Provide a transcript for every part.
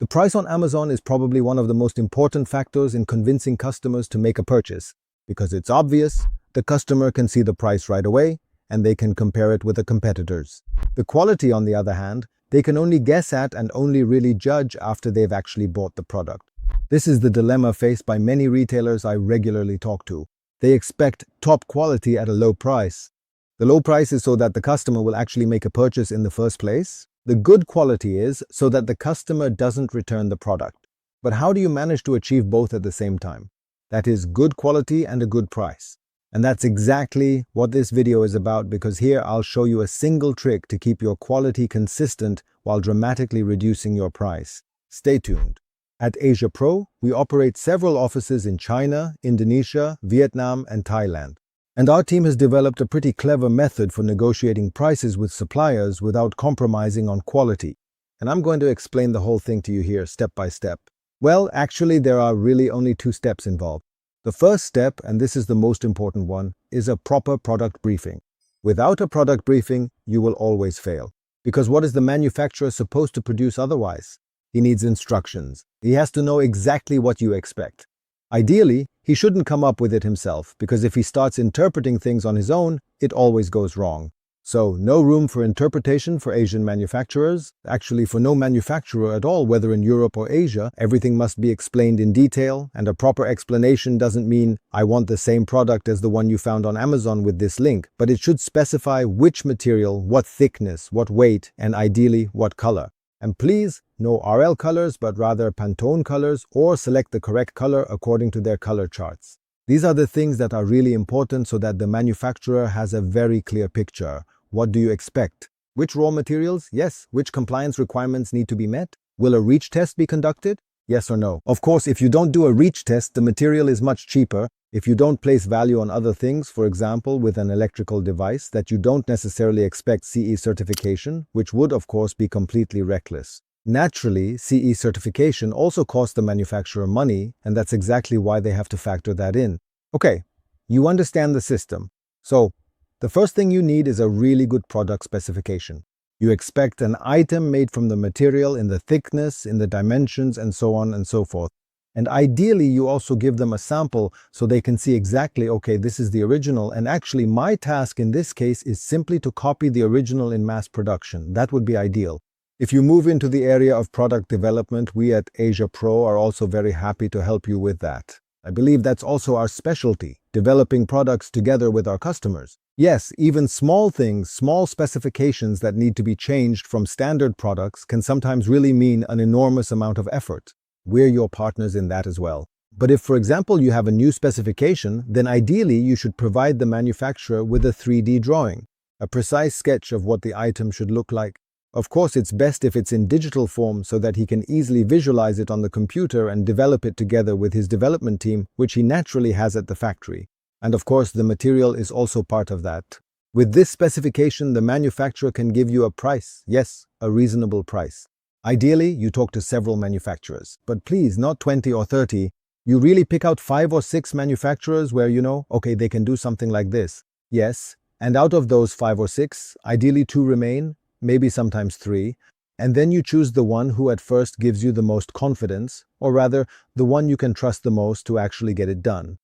The price on Amazon is probably one of the most important factors in convincing customers to make a purchase, because it's obvious, the customer can see the price right away, and they can compare it with the competitors. The quality, on the other hand, they can only guess at and only really judge after they've actually bought the product. This is the dilemma faced by many retailers I regularly talk to. They expect top quality at a low price. The low price is so that the customer will actually make a purchase in the first place. The good quality is so that the customer doesn't return the product. But how do you manage to achieve both at the same time? That is good quality and a good price. And that's exactly what this video is about, because here I'll show you a single trick to keep your quality consistent while dramatically reducing your price. Stay tuned. At Asiapro, we operate several offices in China, Indonesia, Vietnam, and Thailand. And our team has developed a pretty clever method for negotiating prices with suppliers without compromising on quality. And I'm going to explain the whole thing to you here step by step. Well, actually, there are really only two steps involved. The first step, and this is the most important one, is a proper product briefing. Without a product briefing, you will always fail. Because what is the manufacturer supposed to produce otherwise? He needs instructions. He has to know exactly what you expect. Ideally, he shouldn't come up with it himself, because if he starts interpreting things on his own, it always goes wrong. So, no room for interpretation for Asian manufacturers. Actually, for no manufacturer at all, whether in Europe or Asia, everything must be explained in detail, and a proper explanation doesn't mean, I want the same product as the one you found on Amazon with this link, but it should specify which material, what thickness, what weight, and ideally, what color. And please, no RL colors, but rather Pantone colors, or select the correct color according to their color charts. These are the things that are really important so that the manufacturer has a very clear picture. What do you expect? Which raw materials? Yes. Which compliance requirements need to be met? Will a reach test be conducted? Yes or no? Of course, if you don't do a reach test, the material is much cheaper. If you don't place value on other things, for example, with an electrical device, that you don't necessarily expect CE certification, which would, of course, be completely reckless. Naturally, CE certification also costs the manufacturer money, and that's exactly why they have to factor that in. Okay, you understand the system. So, the first thing you need is a really good product specification. You expect an item made from the material in the thickness, in the dimensions, and so on and so forth. And ideally, you also give them a sample so they can see exactly, okay, this is the original, and actually my task in this case is simply to copy the original in mass production. That would be ideal. If you move into the area of product development, we at Asiapro are also very happy to help you with that. I believe that's also our specialty, developing products together with our customers. Yes, even small things, small specifications that need to be changed from standard products can sometimes really mean an enormous amount of effort. We're your partners in that as well. But if, for example, you have a new specification, then ideally you should provide the manufacturer with a 3D drawing, a precise sketch of what the item should look like. Of course, it's best if it's in digital form so that he can easily visualize it on the computer and develop it together with his development team, which he naturally has at the factory. And of course, the material is also part of that. With this specification, the manufacturer can give you a price. Yes, a reasonable price. Ideally, you talk to several manufacturers, but please, not 20 or 30. You really pick out 5 or 6 manufacturers where you know, okay, they can do something like this. Yes, and out of those 5 or 6, ideally 2 remain, maybe sometimes 3, and then you choose the one who at first gives you the most confidence, or rather, the one you can trust the most to actually get it done.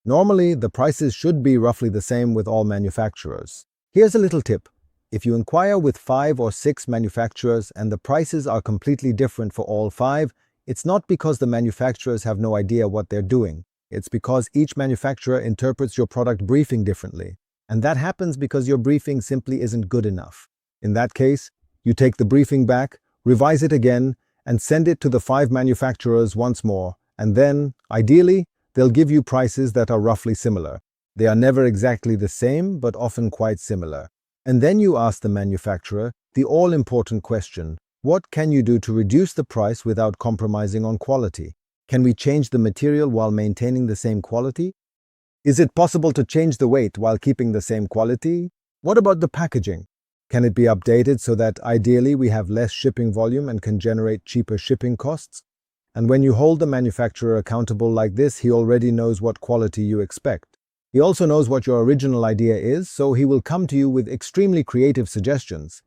Normally, the prices should be roughly the same with all manufacturers. Here's a little tip. If you inquire with 5 or 6 manufacturers and the prices are completely different for all 5, it's not because the manufacturers have no idea what they're doing. It's because each manufacturer interprets your product briefing differently. And that happens because your briefing simply isn't good enough. In that case, you take the briefing back, revise it again, and send it to the 5 manufacturers once more. And then, ideally, they'll give you prices that are roughly similar. They are never exactly the same, but often quite similar. And then you ask the manufacturer the all-important question, what can you do to reduce the price without compromising on quality? Can we change the material while maintaining the same quality? Is it possible to change the weight while keeping the same quality? What about the packaging? Can it be updated so that ideally we have less shipping volume and can generate cheaper shipping costs? And when you hold the manufacturer accountable like this, he already knows what quality you expect. He also knows what your original idea is, so he will come to you with extremely creative suggestions,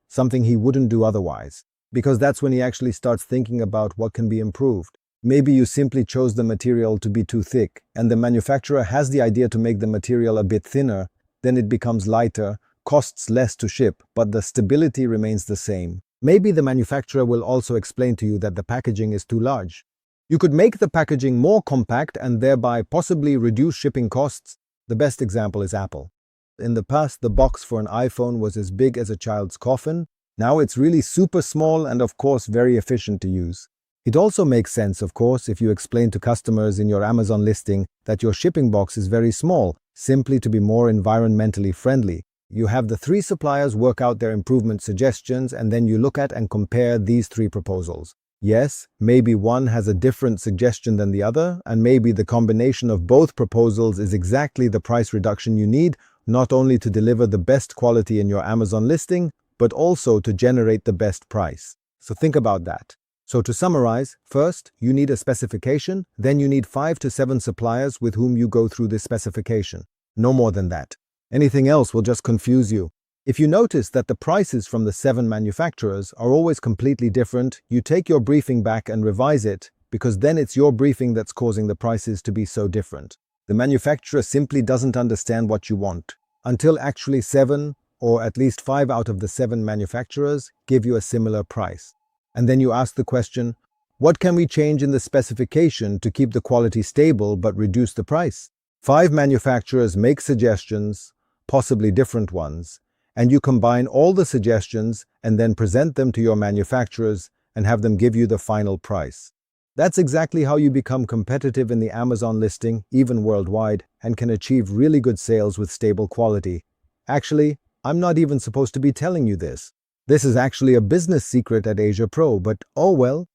something he wouldn't do otherwise. because that's when he actually starts thinking about what can be improved. Maybe you simply chose the material to be too thick, and the manufacturer has the idea to make the material a bit thinner, then it becomes lighter, costs less to ship, but the stability remains the same. Maybe the manufacturer will also explain to you that the packaging is too large. You could make the packaging more compact and thereby possibly reduce shipping costs. The best example is Apple. In the past, the box for an iPhone was as big as a child's coffin. Now it's really super small and of course very efficient to use. It also makes sense, of course, if you explain to customers in your Amazon listing that your shipping box is very small, simply to be more environmentally friendly. You have the 3 suppliers work out their improvement suggestions, and then you look at and compare these 3 proposals. Yes, maybe one has a different suggestion than the other, and maybe the combination of both proposals is exactly the price reduction you need, not only to deliver the best quality in your Amazon listing, but also to generate the best price. So think about that. So to summarize, first, you need a specification, then you need 5 to 7 suppliers with whom you go through this specification. No more than that. Anything else will just confuse you. If you notice that the prices from the 7 manufacturers are always completely different, you take your briefing back and revise it, because then it's your briefing that's causing the prices to be so different. The manufacturer simply doesn't understand what you want, until actually 7, or at least 5 out of the 7 manufacturers give you a similar price. And then you ask the question, what can we change in the specification to keep the quality stable but reduce the price? 5 manufacturers make suggestions, possibly different ones, and you combine all the suggestions and then present them to your manufacturers and have them give you the final price. That's exactly how you become competitive in the Amazon listing, even worldwide, and can achieve really good sales with stable quality. Actually, I'm not even supposed to be telling you this. This is actually a business secret at Asiapro, but oh well.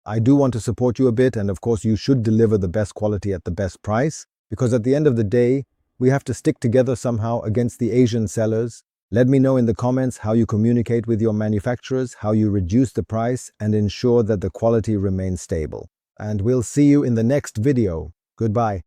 I do want to support you a bit, and of course you should deliver the best quality at the best price, because at the end of the day, we have to stick together somehow against the Asian sellers. Let me know in the comments how you communicate with your manufacturers, how you reduce the price and ensure that the quality remains stable. And we'll see you in the next video. Goodbye.